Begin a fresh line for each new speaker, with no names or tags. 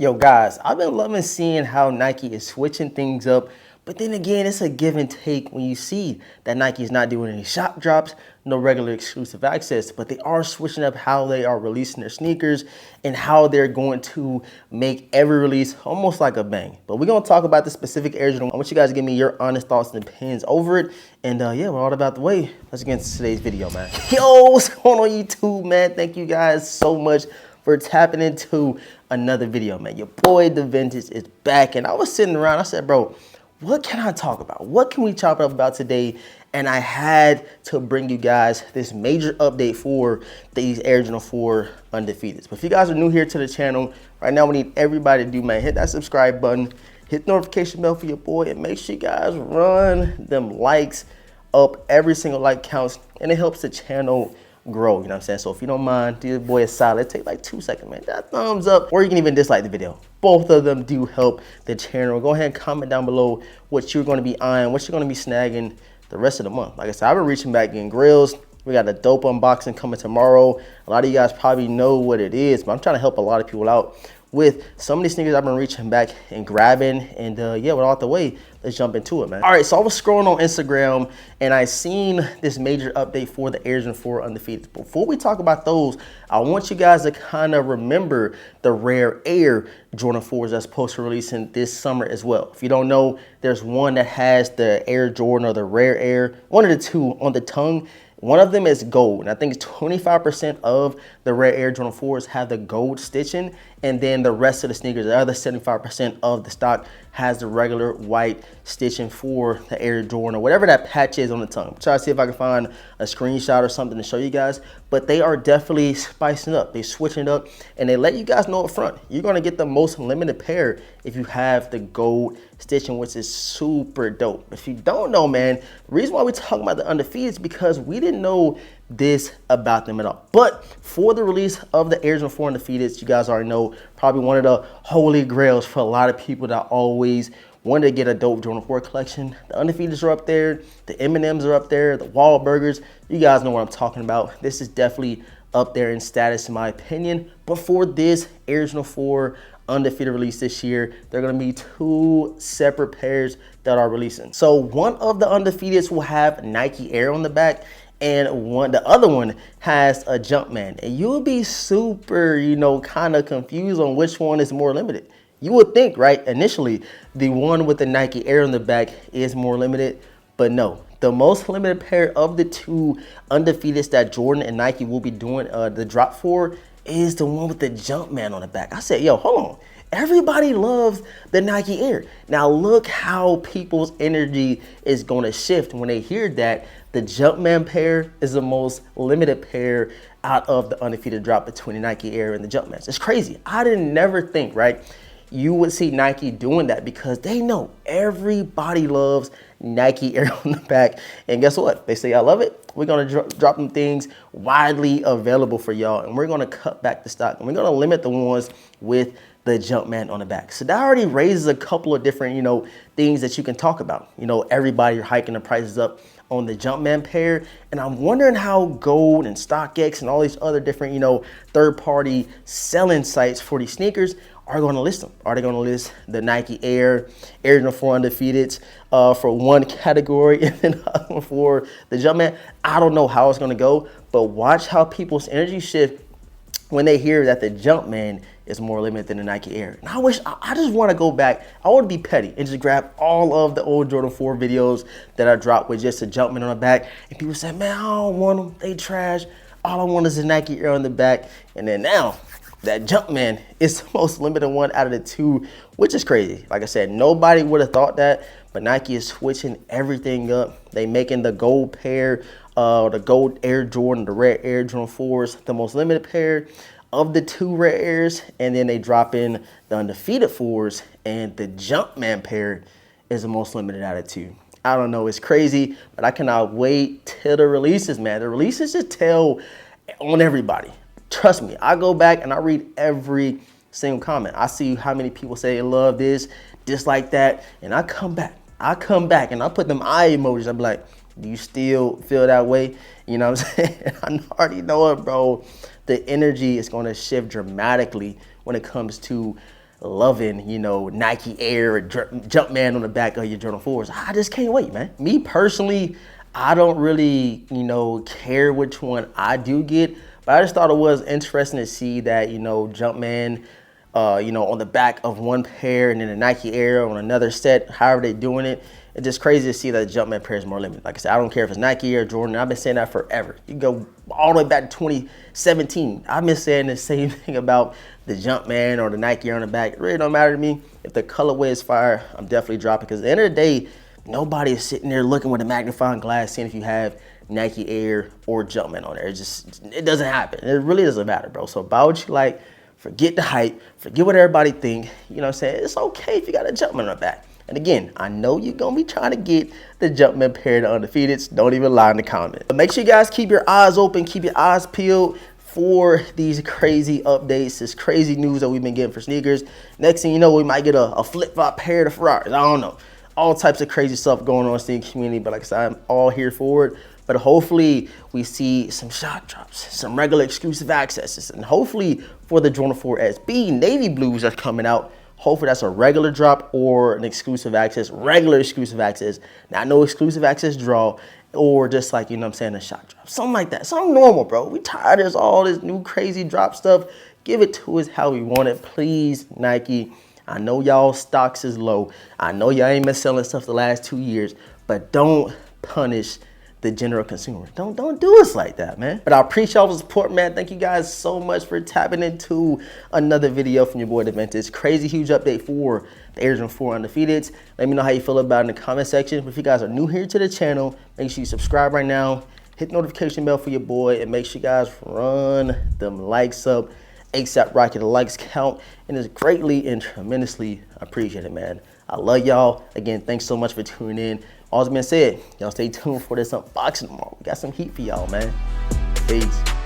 Yo, guys, I've been loving seeing how Nike is switching things up, but then again, it's a give and take when you see that Nike is not doing any shop drops, no regular exclusive access, but they are switching up how they are releasing their sneakers and how they're going to make every release almost like a bang. But we're going to talk about the specific Air Jordan. I want you guys to give me your honest thoughts and opinions over it. And yeah, we're all about the way. Let's get into today's video, man. Yo, what's going on YouTube, man? Thank you guys so much for tapping into another video, man. Your boy The Vintage is back, and I was sitting around, I said, bro, what can I talk about? What can we chop up about today? And I had to bring you guys this major update for these Air Jordan 4 Undefeateds. But if you guys are new here to the channel, right now we need everybody to do, man, hit that subscribe button, hit the notification bell for your boy, and make sure you guys run them likes up. Every single like counts, and it helps the channel grow, you know what I'm saying? So if you don't mind, do your boy a solid, take like 2 seconds, man. That thumbs up, or you can even dislike the video. Both of them do help the channel. Go ahead and comment down below what you're going to be eyeing, what you're going to be snagging the rest of the month. Like I said, I've been reaching back in grills. We got a dope unboxing coming tomorrow. A lot of you guys probably know what it is, but I'm trying to help a lot of people out with some of these sneakers I've been reaching back and grabbing. And yeah, without the way, let's jump into it, man. All right, so I was scrolling on Instagram and I seen this major update for the Air Jordan 4 Undefeated. Before we talk about those, I want you guys to kind of remember the Rare Air Jordan 4s that's supposed to release in this summer as well. If you don't know, there's one that has the Air Jordan or the Rare Air, one of the two on the tongue. One of them is gold, and I think it's 25% of the Rare Air Jordan 4s have the gold stitching, and then the rest of the sneakers, the other 75% of the stock, has the regular white stitching for the Air Jordan or whatever that patch is on the tongue. Try to see if I can find a screenshot or something to show you guys, but they are definitely spicing it up. They switching it up, and they let you guys know up front, you're gonna get the most limited pair if you have the gold stitching, which is super dope. If you don't know, man, the reason why we're talking about the Undefeated is because we didn't know this about them at all. But for the release of the Air Jordan 4 Undefeated, you guys already know, probably one of the holy grails for a lot of people that always wanted to get a dope Jordan 4 collection. The Undefeateds are up there, the M&Ms are up there, the Wahlburgers. You guys know what I'm talking about. This is definitely up there in status in my opinion. But for this Air Jordan 4 Undefeated release this year, there are going to be two separate pairs that are releasing. So one of the Undefeateds will have Nike Air on the back, and the other one has a Jumpman. And you'll be super, you know, kind of confused on which one is more limited. You would think, right, initially, the one with the Nike Air on the back is more limited, but no. The most limited pair of the two Undefeateds that Jordan and Nike will be doing the drop for is the one with the Jumpman on the back. I said, yo, hold on. Everybody loves the Nike Air. Now look how people's energy is going to shift when they hear that the Jumpman pair is the most limited pair out of the Undefeated drop between the Nike Air and the Jumpmans. It's crazy. I didn't never think, right, you would see Nike doing that because they know everybody loves Nike Air on the back. And guess what? They say, I love it. We're going to drop them things widely available for y'all. And we're going to cut back the stock. And we're going to limit the ones with the Jumpman on the back. So that already raises a couple of different, you know, things that you can talk about. You know, everybody are hiking the prices up on the Jumpman pair. And I'm wondering how Gold and StockX and all these other different, you know, third-party selling sites for these sneakers are going to list them. Are they going to list the Nike Air Jordan 4 Undefeateds for one category and then the other one for the Jumpman? I don't know how it's going to go, but watch how people's energy shift when they hear that the Jumpman is more limited than the Nike Air. And I just want to go back. I want to be petty and just grab all of the old Jordan 4 videos that I dropped with just a Jumpman on the back. And people say, man, I don't want them. They trash. All I want is the Nike Air on the back. And then now, that Jumpman is the most limited one out of the two, which is crazy. Like I said, nobody would have thought that, but Nike is switching everything up. They making the gold pair, the gold Air Jordan, the Rare Air Jordan 4s, the most limited pair of the two Rare Airs, and then they drop in the Undefeated 4s, and the Jumpman pair is the most limited out of two. I don't know, it's crazy, but I cannot wait till the releases, man. The releases just tell on everybody. Trust me, I go back and I read every single comment. I see how many people say they love this, dislike that, and I come back and I put them eye emojis. I'm like, do you still feel that way? You know what I'm saying? I already know it, bro. The energy is going to shift dramatically when it comes to loving, you know, Nike Air or Jumpman on the back of your Jordan 4s. I just can't wait, man. Me personally, I don't really, you know, care which one I do get, but I just thought it was interesting to see that, you know, Jumpman, you know, on the back of one pair and then a Nike Air on another set, however they're doing it. It's just crazy to see that the Jumpman pair is more limited. Like I said, I don't care if it's Nike Air, Jordan. I've been saying that forever. You can go all the way back to 2017. I've been saying the same thing about the Jumpman or the Nike Air on the back. It really don't matter to me. If the colorway is fire, I'm definitely dropping, because at the end of the day, nobody is sitting there looking with a magnifying glass seeing if you have Nike Air or Jumpman on there. It doesn't happen. It really doesn't matter, bro. So buy what you like. Forget the hype. Forget what everybody think. You know what I'm saying? It's okay if you got a Jumpman on the back. And again, I know you're going to be trying to get the Jumpman pair to Undefeateds. Don't even lie in the comments. But make sure you guys keep your eyes open, keep your eyes peeled for these crazy updates, this crazy news that we've been getting for sneakers. Next thing you know, we might get a flip-flop pair of Ferraris. I don't know. All types of crazy stuff going on in the sneaker community. But like I said, I'm all here for it. But hopefully we see some shot drops, some regular exclusive accesses. And hopefully for the Jordan 4 SB Navy Blues that's coming out, hopefully that's a regular drop or an exclusive access, regular exclusive access, not no exclusive access draw, or just like, you know what I'm saying, a shot drop. Something like that. Something normal, bro. We tired of all this new crazy drop stuff. Give it to us how we want it. Please, Nike. I know y'all stocks is low. I know y'all ain't been selling stuff the last 2 years, but don't punish the general consumer. Don't do us like that, man. But I appreciate all the support, man. Thank you guys so much for tapping into another video from your boy The Vintage. Crazy huge update for the Air Jordan 4 Undefeateds. Let me know how you feel about it in the comment section. If you guys are new here to the channel, make sure you subscribe right now. Hit the notification bell for your boy, and make sure you guys run them likes up. ASAP Rocket, the likes count, and it's greatly and tremendously appreciated, man. I love y'all. Again, thanks so much for tuning in. All that's been said, y'all stay tuned for this unboxing tomorrow. We got some heat for y'all, man. Peace.